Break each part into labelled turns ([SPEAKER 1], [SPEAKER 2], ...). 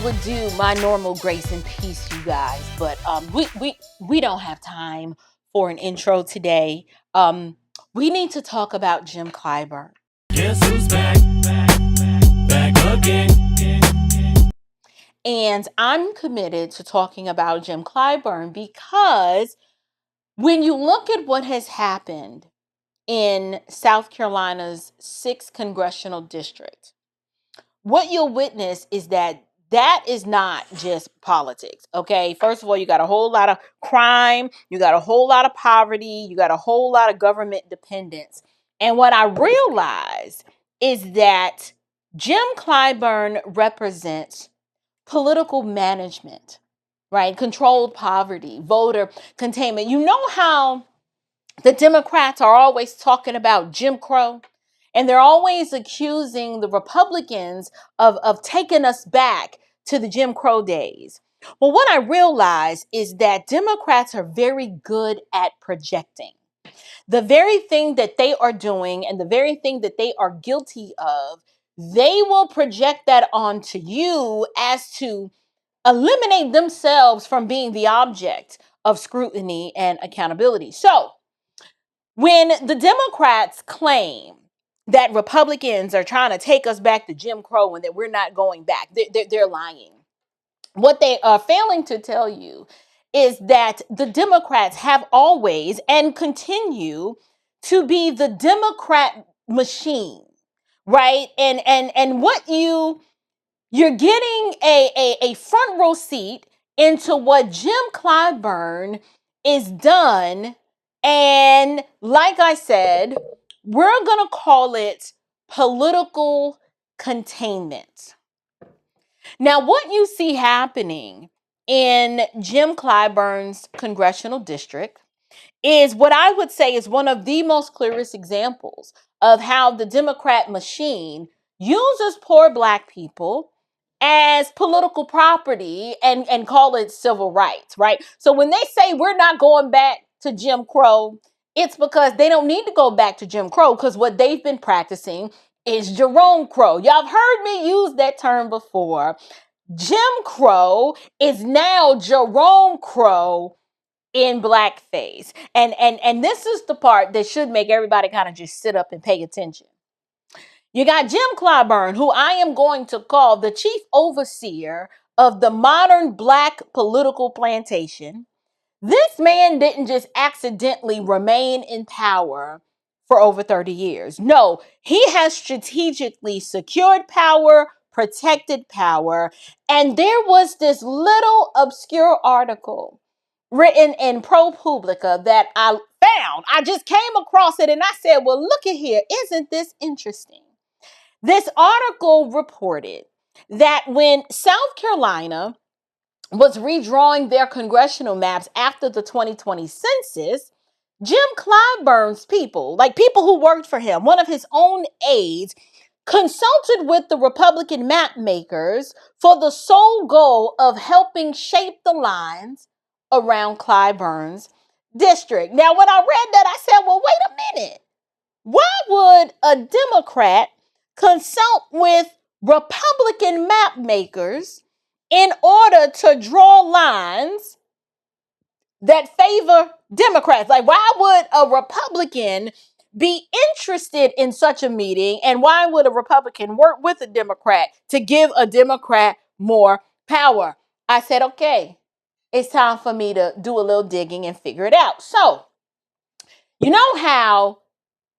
[SPEAKER 1] would do my normal grace and peace, you guys, but we don't have time for an intro today. We need to talk about Jim Clyburn.
[SPEAKER 2] Guess who's back again?
[SPEAKER 1] And I'm committed to talking about Jim Clyburn because when you look at what has happened in South Carolina's 6th Congressional District, what you'll witness is that is not just politics, okay? First of all, you got a whole lot of crime, you got a whole lot of poverty, you got a whole lot of government dependence. And what I realize is that Jim Clyburn represents political management, right? Controlled poverty, voter containment. You know how the Democrats are always talking about Jim Crow? And they're always accusing the Republicans of taking us back to the Jim Crow days. Well, what I realize is that Democrats are very good at projecting. The very thing that they are doing and the very thing that they are guilty of, they will project that onto you as to eliminate themselves from being the object of scrutiny and accountability. So, when the Democrats claim that Republicans are trying to take us back to Jim Crow and that we're not going back, they're lying. What they are failing to tell you is that the Democrats have always and continue to be the Democrat machine, right? And what you're getting a front row seat into what Jim Clyburn is done. And like I said, we're going to call it political containment. Now, what you see happening in Jim Clyburn's congressional district is what I would say is one of the most clearest examples of how the Democrat machine uses poor Black people as political property and call it civil rights, right? So when they say we're not going back to Jim Crow, it's because they don't need to go back to Jim Crow because what they've been practicing is Jerome Crow. Y'all have heard me use that term before. Jim Crow is now Jerome Crow in blackface. And this is the part that should make everybody kind of just sit up and pay attention. You got Jim Clyburn, who I am going to call the chief overseer of the modern Black political plantation. This man didn't just accidentally remain in power for over 30 years. No, he has strategically secured power, protected power, and there was this little obscure article written in ProPublica that I found. I just came across it and I said, well, look at here. Isn't this interesting? This article reported that when South Carolina was redrawing their congressional maps after the 2020 census, Jim Clyburn's people, like people who worked for him, one of his own aides, consulted with the Republican mapmakers for the sole goal of helping shape the lines around Clyburn's district. Now, when I read that, I said, well, wait a minute. Why would a Democrat consult with Republican map makers in order to draw lines that favor Democrats? Like, why would a Republican be interested in such a meeting? And why would a Republican work with a Democrat to give a Democrat more power? I said, okay, it's time for me to do a little digging and figure it out. So, you know how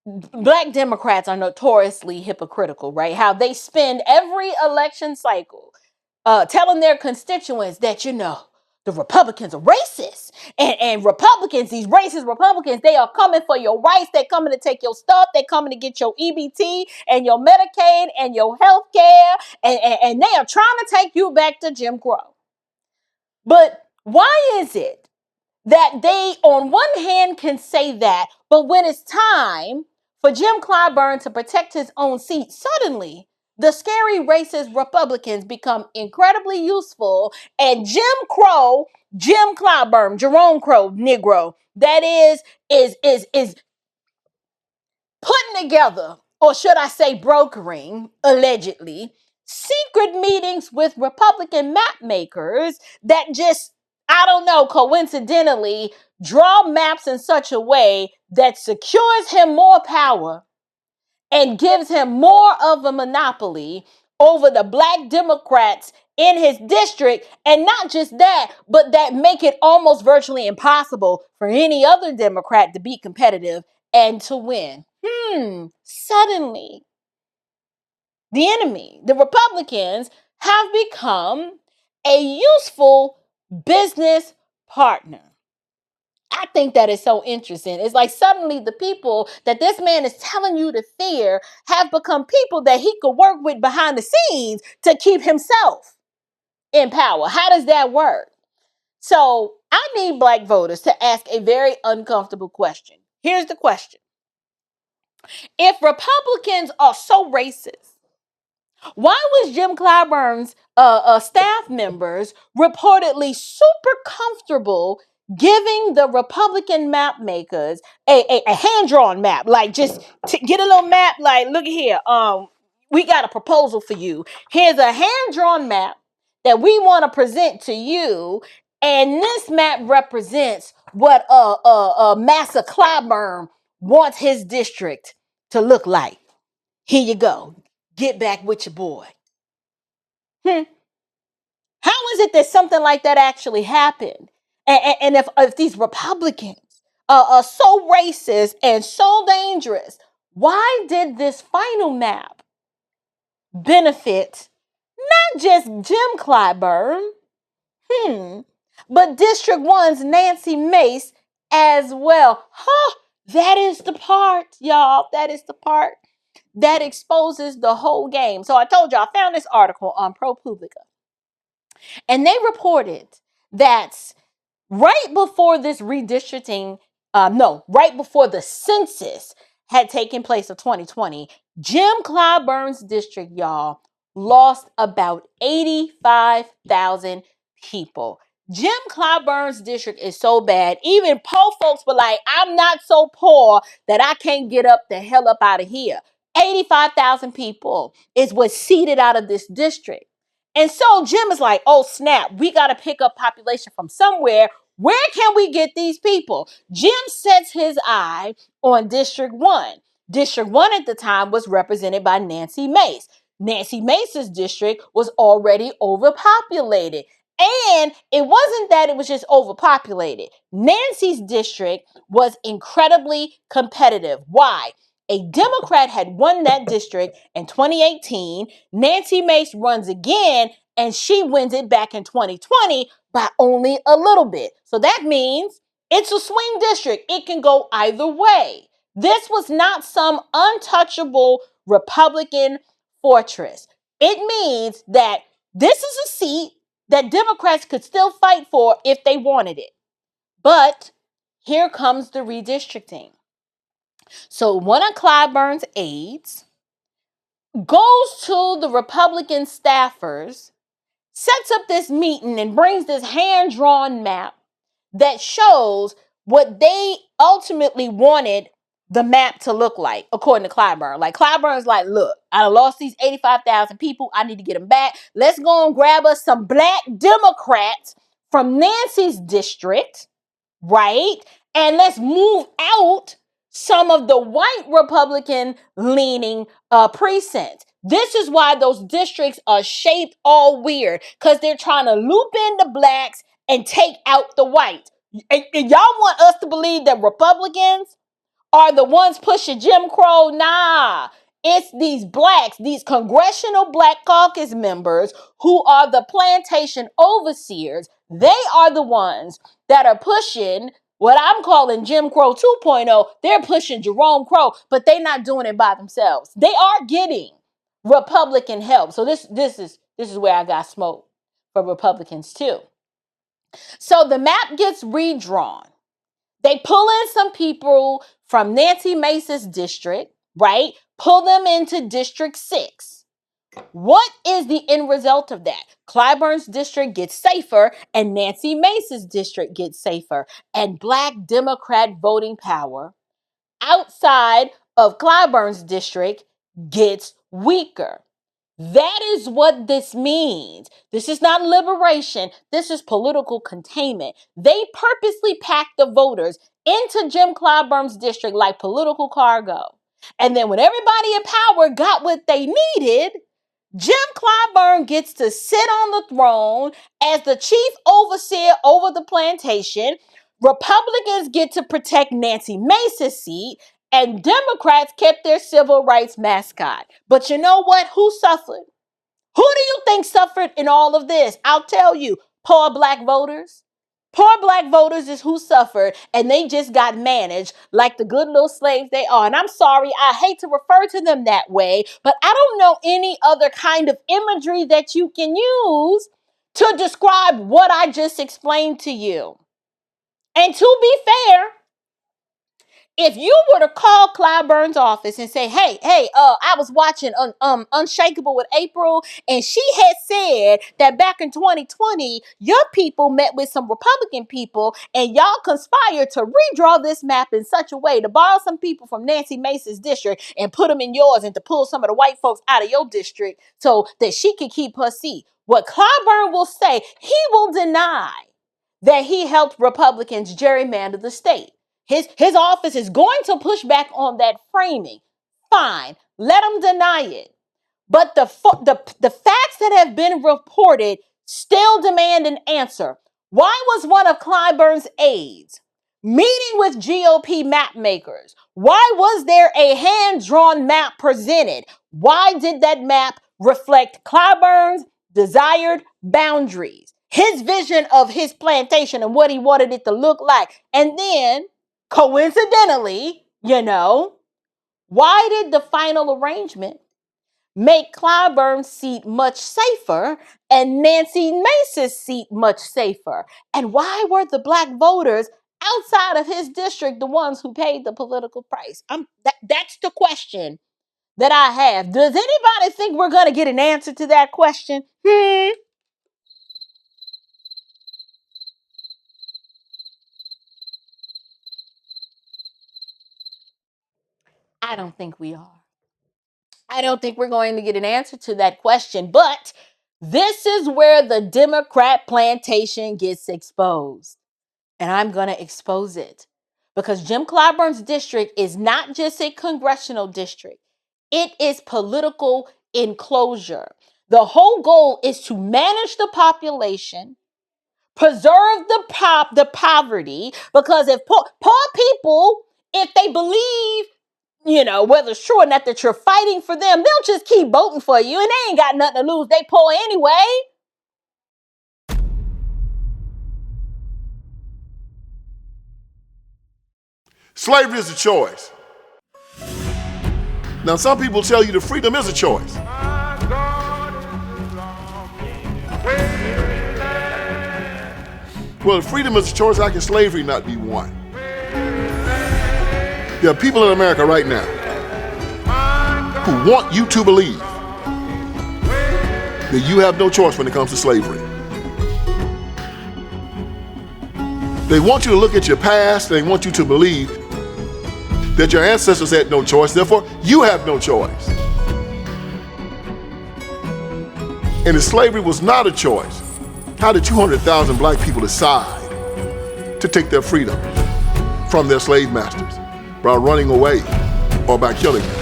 [SPEAKER 1] Black Democrats are notoriously hypocritical, right? How they spend every election cycle telling their constituents that, you know, the Republicans are racist. And Republicans, these racist Republicans, they are coming for your rights. They're coming to take your stuff. They're coming to get your EBT and your Medicaid and your health care. And they are trying to take you back to Jim Crow. But why is it that they, on one hand, can say that, but when it's time for Jim Clyburn to protect his own seat, suddenly the scary racist Republicans become incredibly useful, and Jim Crow, Jim Clyburn, Jerome Crow, Negro, that is putting together, or should I say brokering, allegedly, secret meetings with Republican map makers that just, I don't know, coincidentally draw maps in such a way that secures him more power and gives him more of a monopoly over the black Democrats in his district. And not just that, but that make it almost virtually impossible for any other Democrat to be competitive and to win. Suddenly, the enemy, the Republicans, have become a useful business partner. I think that is so interesting. It's like suddenly the people that this man is telling you to fear have become people that he could work with behind the scenes to keep himself in power. How does that work? So I need black voters to ask a very uncomfortable question. Here's the question. If Republicans are so racist, why was Jim Clyburn's staff members reportedly super comfortable giving the Republican map makers a hand-drawn map? Like, just get a little map, like, look at here, we got a proposal for you. Here's a hand-drawn map that we want to present to you, and this map represents what Massa Clyburn wants his district to look like. Here you go. Get back with your boy. How is it that something like that actually happened? And if these Republicans are so racist and so dangerous, why did this final map benefit not just Jim Clyburn, but District 1's Nancy Mace as well? That is the part, y'all. That is the part that exposes the whole game. So I told you, I found this article on ProPublica, and they reported that right before this redistricting, right before the census had taken place of 2020, Jim Clyburn's district, y'all, lost about 85,000 people. Jim Clyburn's district is so bad, even poor folks were like, I'm not so poor that I can't get up the hell up out of here. 85,000 people is what's seeded out of this district. And so Jim is like, oh snap, we got to pick up population from somewhere. Where can we get these people? Jim sets his eye on District 1. District 1 at the time was represented by Nancy Mace. Nancy Mace's district was already overpopulated. And it wasn't that it was just overpopulated. Nancy's district was incredibly competitive. Why? A Democrat had won that district in 2018. Nancy Mace runs again, and she wins it back in 2020 by only a little bit. So that means it's a swing district. It can go either way. This was not some untouchable Republican fortress. It means that this is a seat that Democrats could still fight for if they wanted it. But here comes the redistricting. So one of Clyburn's aides goes to the Republican staffers, sets up this meeting, and brings this hand-drawn map that shows what they ultimately wanted the map to look like, according to Clyburn. Like, Clyburn's like, look, I lost these 85,000 people. I need to get them back. Let's go and grab us some black Democrats from Nancy's district, right? And let's move out some of the white Republican leaning precincts. This is why those districts are shaped all weird, because they're trying to loop in the blacks and take out the whites. And y'all want us to believe that Republicans are the ones pushing Jim Crow? Nah, it's these blacks, these Congressional Black Caucus members who are the plantation overseers. They are the ones that are pushing what I'm calling Jim Crow 2.0. They're pushing Jerome Crow, but they're not doing it by themselves. They are getting Republican help. So this is where I got smoke for Republicans too. So the map gets redrawn. They pull in some people from Nancy Mace's district, right? Pull them into District 6. What is the end result of that? Clyburn's district gets safer, and Nancy Mace's district gets safer. And black Democrat voting power outside of Clyburn's district gets weaker. That is what this means. This is not liberation. This is political containment. They purposely packed the voters into Jim Clyburn's district like political cargo. And then when everybody in power got what they needed, Jim Clyburn gets to sit on the throne as the chief overseer over the plantation. Republicans get to protect Nancy Mace's seat, and Democrats kept their civil rights mascot. But you know what? Who suffered? Who do you think suffered in all of this? I'll tell you, poor black voters. Poor black voters is who suffered, and they just got managed like the good little slaves they are. And I'm sorry, I hate to refer to them that way, but I don't know any other kind of imagery that you can use to describe what I just explained to you. And to be fair, if you were to call Clyburn's office and say, hey, I was watching Unshakable with April, and she had said that back in 2020, your people met with some Republican people, and y'all conspired to redraw this map in such a way to borrow some people from Nancy Mace's district and put them in yours, and to pull some of the white folks out of your district so that she could keep her seat. What Clyburn will say, he will deny that he helped Republicans gerrymander the state. His office is going to push back on that framing. Fine, let him deny it. But the facts that have been reported still demand an answer. Why was one of Clyburn's aides meeting with GOP map makers? Why was there a hand-drawn map presented? Why did that map reflect Clyburn's desired boundaries, his vision of his plantation and what he wanted it to look like? And then, coincidentally, why did the final arrangement make Clyburn's seat much safer and Nancy Mace's seat much safer? And why were the black voters outside of his district the ones who paid the political price? That's the question that I have. Does anybody think we're going to get an answer to that question? I don't think we are. I don't think we're going to get an answer to that question, but this is where the Democrat plantation gets exposed. And I'm going to expose it because Jim Clyburn's district is not just a congressional district. It is political enclosure. The whole goal is to manage the population, preserve the poverty, because if poor people, if they believe, whether it's true or not that you're fighting for them, they'll just keep voting for you, and they ain't got nothing to lose. They poor anyway.
[SPEAKER 2] Slavery is a choice. Now, some people tell you that freedom is a choice. Well, if freedom is a choice, how can slavery not be one? There are people in America right now who want you to believe that you have no choice when it comes to slavery. They want you to look at your past, they want you to believe that your ancestors had no choice, therefore you have no choice. And if slavery was not a choice, how did 200,000 black people decide to take their freedom from their slave masters? By running away or by killing them?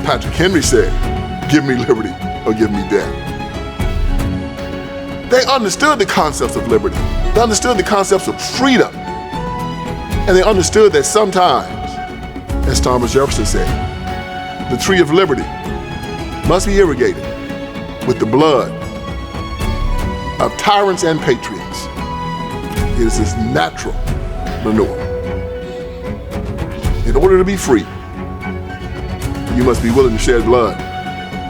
[SPEAKER 2] Patrick Henry said, "Give me liberty or give me death." They understood the concepts of liberty. They understood the concepts of freedom. And they understood that sometimes, as Thomas Jefferson said, the tree of liberty must be irrigated with the blood of tyrants and patriots. It is his natural manure. In order to be free, you must be willing to shed blood.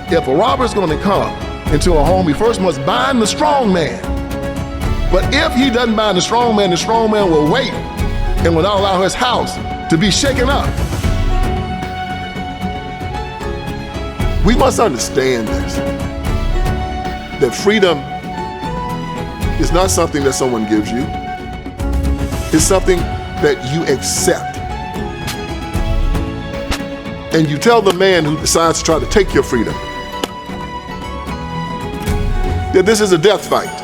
[SPEAKER 2] If a robber is going to come into a home, he first must bind the strong man. But if he doesn't bind the strong man will wait and will not allow his house to be shaken up. We must understand this, that freedom is not something that someone gives you. It's something that you accept. and you tell the man who decides to try to take your freedom that this is a death fight.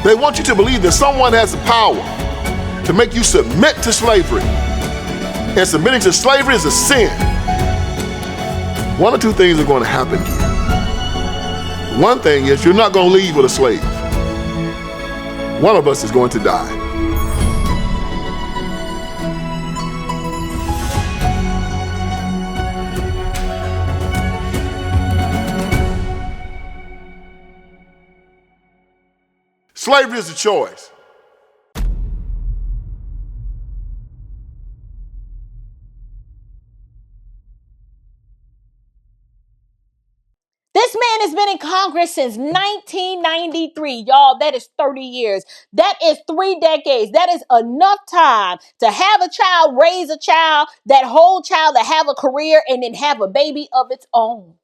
[SPEAKER 2] They want you to believe that someone has the power to make you submit to slavery. And submitting to slavery is a sin. One or two things are going to happen here. One thing is you're not going to leave with a slave. One of us is going to die. Slavery is a choice.
[SPEAKER 1] This man has been in Congress since 1993. Y'all, that is 30 years. That is 3 decades. That is enough time to have a child, raise a child, that whole child to have a career, and then have a baby of its own.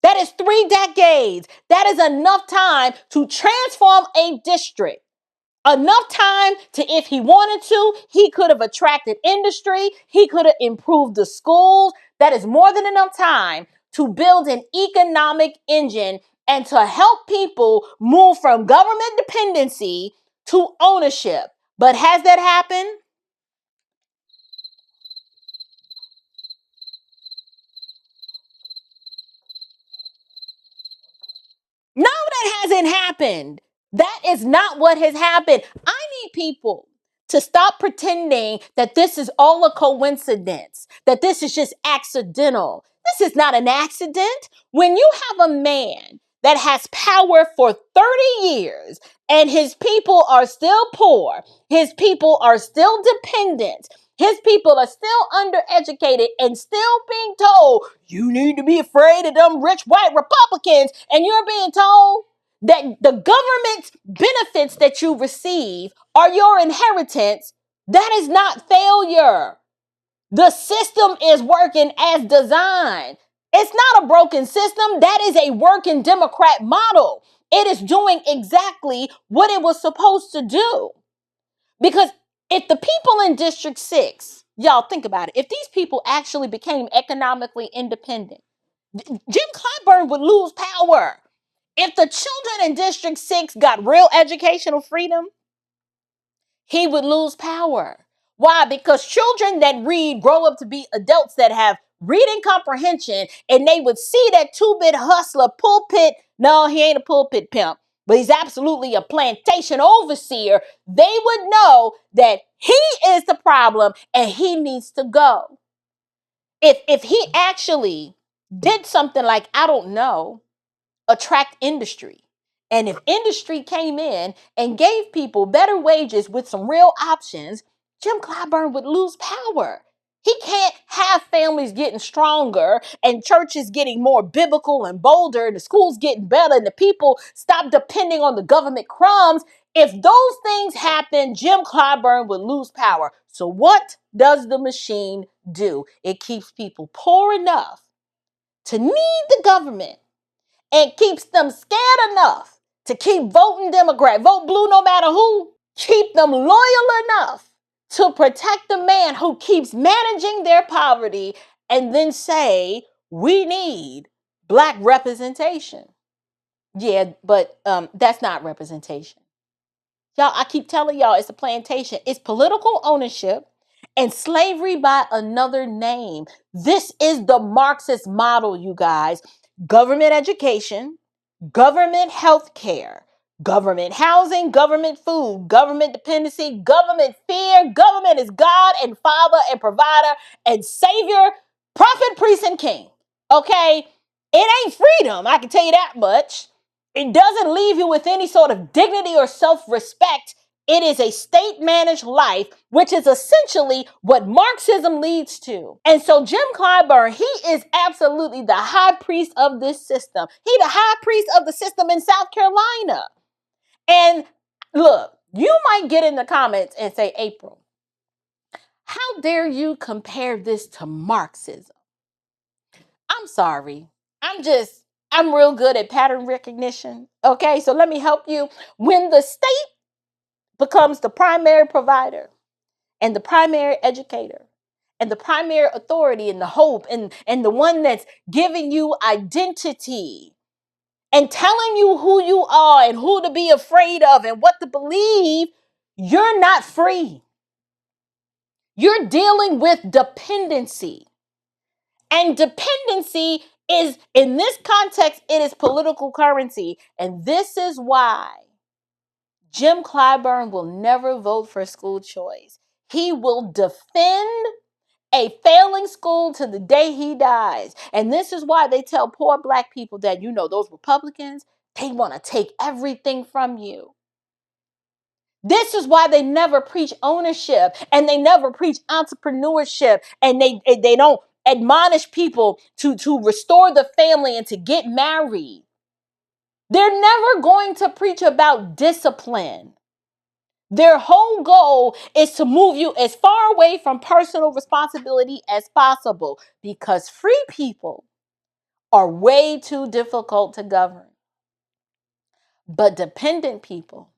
[SPEAKER 1] That is 3 decades. That is enough time to transform a district. Enough time to, if he wanted to, he could have attracted industry. He could have improved the schools. That is more than enough time to build an economic engine and to help people move from government dependency to ownership. But has that happened? No, that hasn't happened. That is not what has happened. I need people to stop pretending that this is all a coincidence, that this is just accidental. This is not an accident. When you have a man that has power for 30 years and his people are still poor, his people are still dependent, his people are still undereducated and still being told, you need to be afraid of them rich white Republicans, and you're being told that the government's benefits that you receive are your inheritance, that is not failure. The system is working as designed. It's not a broken system. That is a working Democrat model. It is doing exactly what it was supposed to do. Because if the people in District 6, y'all think about it, if these people actually became economically independent, Jim Clyburn would lose power. If the children in District 6 got real educational freedom, he would lose power. Why? Because children that read grow up to be adults that have reading comprehension, and they would see that two-bit hustler pulpit. No, he ain't a pulpit pimp, but he's absolutely a plantation overseer. They would know that he is the problem and he needs to go. If he actually did something like, I don't know, attract industry. And if industry came in and gave people better wages with some real options, Jim Clyburn would lose power. He can't have families getting stronger and churches getting more biblical and bolder and the schools getting better and the people stop depending on the government crumbs. If those things happen, Jim Clyburn would lose power. So what does the machine do? It keeps people poor enough to need the government and keeps them scared enough to keep voting Democrat, vote blue no matter who, keep them loyal enough to protect the man who keeps managing their poverty and then say, we need Black representation. Yeah, but that's not representation. Y'all, I keep telling y'all it's a plantation. It's political ownership and slavery by another name. This is the Marxist model, you guys. Government education, government health care, government housing, government food, government dependency, government fear. Government is God and Father and provider and Savior, prophet, priest, and king. Okay? It ain't freedom, I can tell you that much. It doesn't leave you with any sort of dignity or self-respect. It is a state-managed life, which is essentially what Marxism leads to. And so Jim Clyburn, he is absolutely the high priest of this system. He the high priest of the system in South Carolina. And look, you might get in the comments and say, April, how dare you compare this to Marxism? I'm sorry. I'm real good at pattern recognition. Okay, so let me help you. When the state becomes the primary provider and the primary educator and the primary authority and the hope and the one that's giving you identity and telling you who you are and who to be afraid of and what to believe, you're not free. You're dealing with dependency. And dependency is, in this context, it is political currency. And this is why Jim Clyburn will never vote for school choice. He will defend a failing school to the day he dies. And this is why they tell poor Black people that, those Republicans, they want to take everything from you. This is why they never preach ownership and they never preach entrepreneurship, and they don't admonish people to restore the family and to get married. They're never going to preach about discipline. Their whole goal is to move you as far away from personal responsibility as possible, because free people are way too difficult to govern. But dependent people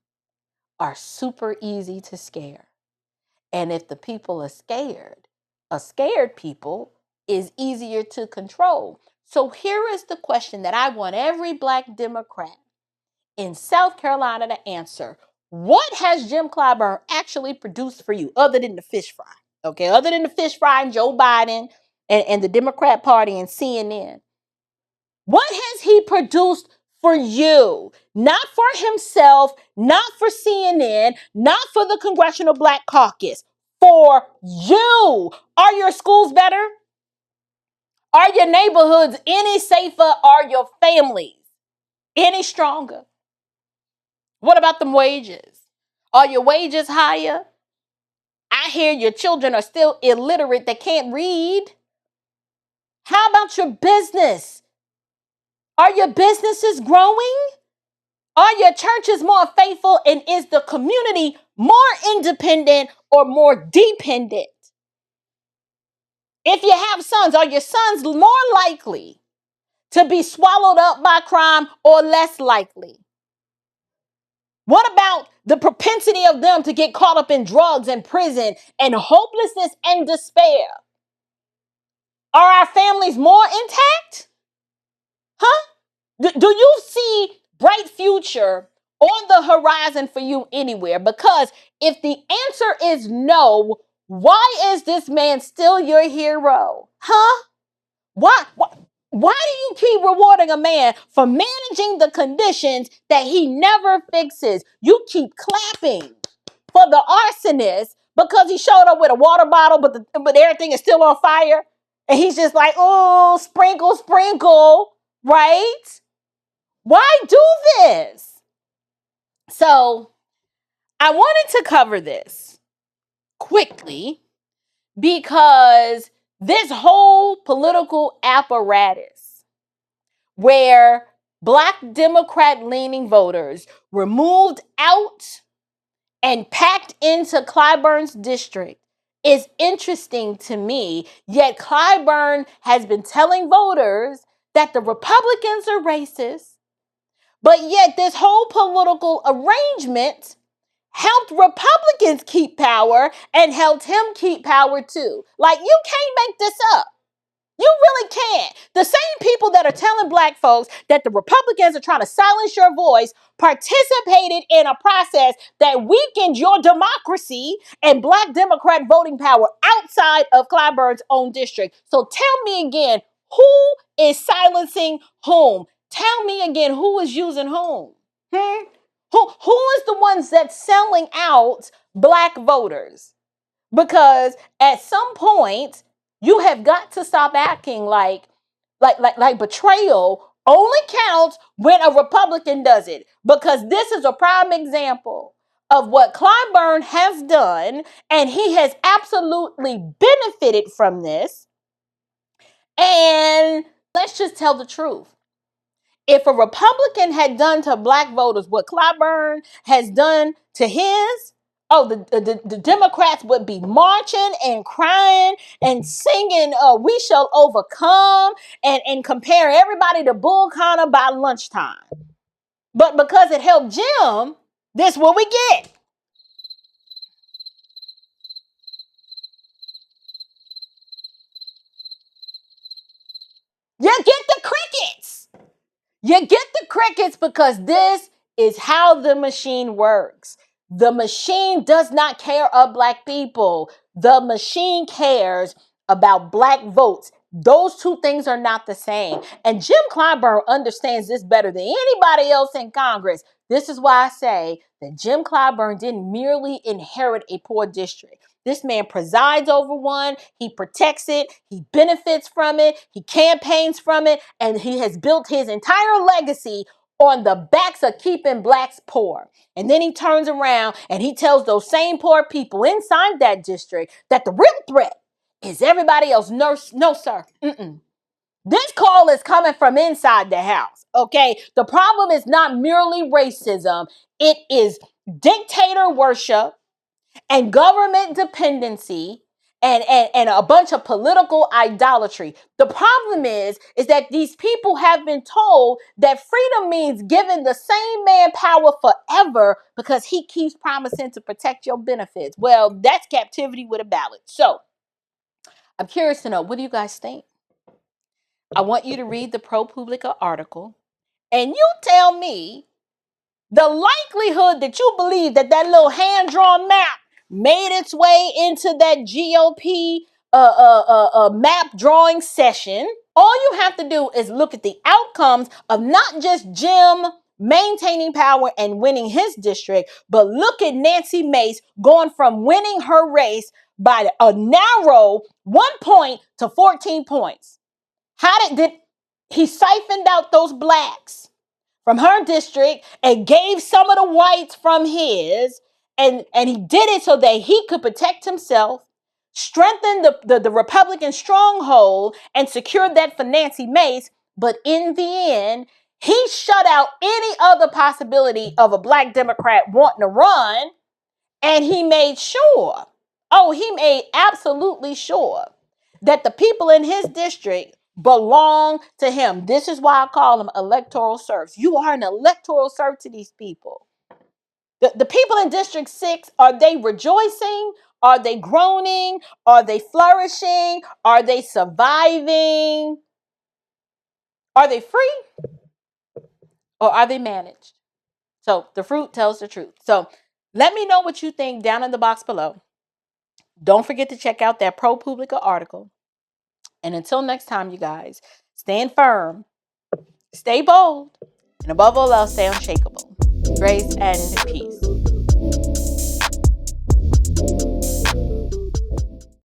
[SPEAKER 1] are super easy to scare. And if the people are scared, a scared people is easier to control. So here is the question that I want every Black Democrat in South Carolina to answer. What has Jim Clyburn actually produced for you other than the fish fry? Okay, other than the fish fry and Joe Biden and the Democrat Party and CNN. What has he produced for you? Not for himself, not for CNN, not for the Congressional Black Caucus. For you. Are your schools better? Are your neighborhoods any safer? Are your families any stronger? What about them wages? Are your wages higher? I hear your children are still illiterate. They can't read. How about your business? Are your businesses growing? Are your churches more faithful? And is the community more independent or more dependent? If you have sons, are your sons more likely to be swallowed up by crime or less likely? What about the propensity of them to get caught up in drugs and prison and hopelessness and despair? Are our families more intact? Huh? Do you see bright future on the horizon for you anywhere? Because if the answer is no, why is this man still your hero? Huh? Why do you keep rewarding a man for managing the conditions that he never fixes? You keep clapping for the arsonist because he showed up with a water bottle, but everything is still on fire. And he's just like, oh, sprinkle, sprinkle, right? Why do this? So I wanted to cover this quickly because this whole political apparatus where Black Democrat-leaning voters were moved out and packed into Clyburn's district is interesting to me. Yet Clyburn has been telling voters that the Republicans are racist, but yet this whole political arrangement helped Republicans keep power and helped him keep power too. Like, you can't make this up. You really can't. The same people that are telling Black folks that the Republicans are trying to silence your voice participated in a process that weakened your democracy and Black Democrat voting power outside of Clyburn's own district. So tell me again, who is silencing whom? Tell me again, who is using whom? Who is the ones that's selling out Black voters? Because at some point, you have got to stop acting like betrayal only counts when a Republican does it. Because this is a prime example of what Clyburn has done, and he has absolutely benefited from this. And let's just tell the truth. If a Republican had done to Black voters what Clyburn has done to his, the Democrats would be marching and crying and singing, "We shall overcome," and compare everybody to Bull Connor by lunchtime. But because it helped Jim, this is what we get. You get the crickets because this is how the machine works. The machine does not care of black people. The machine cares about black votes. Those two things are not the same. And Jim Clyburn understands this better than anybody else in Congress. This is why I say that Jim Clyburn didn't merely inherit a poor district. This man presides over one, he protects it, he benefits from it, he campaigns from it, and he has built his entire legacy on the backs of keeping blacks poor. And then he turns around and he tells those same poor people inside that district that the real threat is everybody else. No, sir. This call is coming from inside the house, okay? The problem is not merely racism. It is dictator worship and government dependency and a bunch of political idolatry. The problem is that these people have been told that freedom means giving the same man power forever because he keeps promising to protect your benefits. Well, that's captivity with a ballot. So I'm curious to know, what do you guys think? I want you to read the ProPublica article and you tell me the likelihood that you believe that that little hand-drawn map made its way into that GOP map drawing session. All you have to do is look at the outcomes of not just Jim maintaining power and winning his district, but look at Nancy Mace going from winning her race by a narrow 1 point to 14 points. How did he siphoned out those blacks from her district and gave some of the whites from his, and he did it so that he could protect himself, strengthen the Republican stronghold, and secure that for Nancy Mace. But in the end, he shut out any other possibility of a black Democrat wanting to run, and he made absolutely sure that the people in his district belong to him. This is why I call them electoral serfs. You are an electoral serf to these people. The people in District 6, are they rejoicing? Are they groaning? Are they flourishing? Are they surviving? Are they free? Or are they managed? So the fruit tells the truth. So let me know what you think down in the box below. Don't forget to check out that ProPublica article. And until next time, you guys, stand firm, stay bold, and above all else, stay unshakable. Grace and peace.